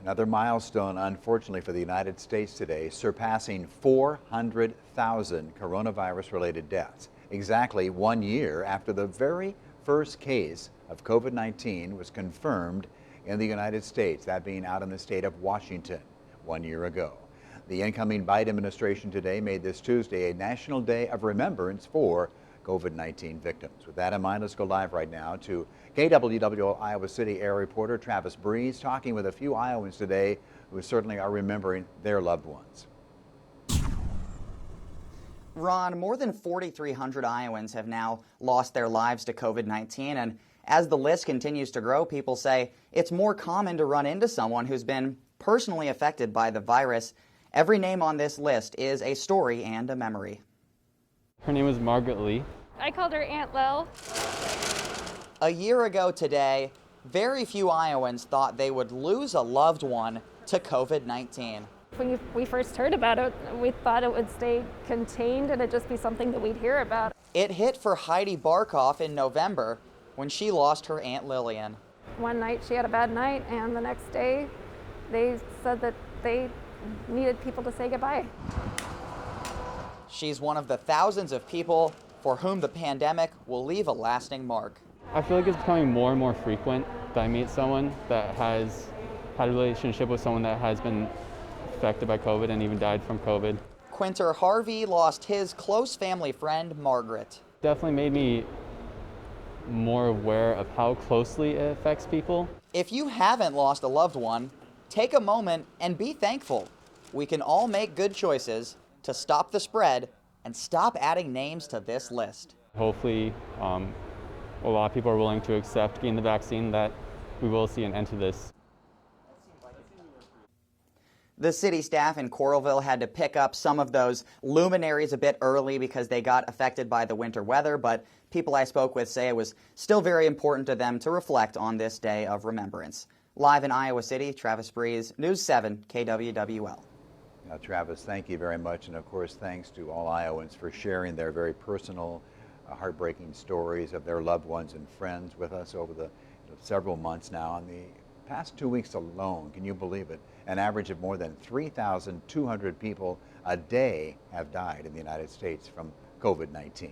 Another milestone, unfortunately, for the United States today, surpassing 400,000 coronavirus-related deaths. Exactly 1 year after the very first case of COVID-19 was confirmed in the United States, that being out in the state of Washington 1 year ago. The incoming Biden administration today made this Tuesday a national day of remembrance for COVID-19 victims. With that in mind, let's go live right now to KWWL Iowa City area reporter Travis Breese, talking with a few Iowans today who certainly are remembering their loved ones. Ron, more than 4,300 Iowans have now lost their lives to COVID-19, and as the list continues to grow, people say it's more common to run into someone who's been personally affected by the virus. Every name on this list is a story and a memory. Her name was Margaret Lee. I called her Aunt Lil. A year ago today, very few Iowans thought they would lose a loved one to COVID-19. When we first heard about it, we thought it would stay contained and it'd just be something that we'd hear about. It hit for Heidi Barkoff in November when she lost her Aunt Lillian. One night she had a bad night, and the next day they said that they needed people to say goodbye. She's one of the thousands of people for whom the pandemic will leave a lasting mark. I feel like it's becoming more and more frequent that I meet someone that has had a relationship with someone that has been affected by COVID and even died from COVID. Quinter Harvey lost his close family friend, Margaret. Definitely made me more aware of how closely it affects people. If you haven't lost a loved one, take a moment and be thankful. We can all make good choices to stop the spread and stop adding names to this list. Hopefully, a lot of people are willing to accept getting the vaccine, that we will see an end to this. The city staff in Coralville had to pick up some of those luminaries a bit early because they got affected by the winter weather, but people I spoke with say it was still very important to them to reflect on this day of remembrance. Live in Iowa City, Travis Breese, News 7, KWWL. Now, Travis, thank you very much, and of course thanks to all Iowans for sharing their very personal, heartbreaking stories of their loved ones and friends with us over the several months now. In the past 2 weeks alone, can you believe it? An average of more than 3,200 people a day have died in the United States from COVID-19.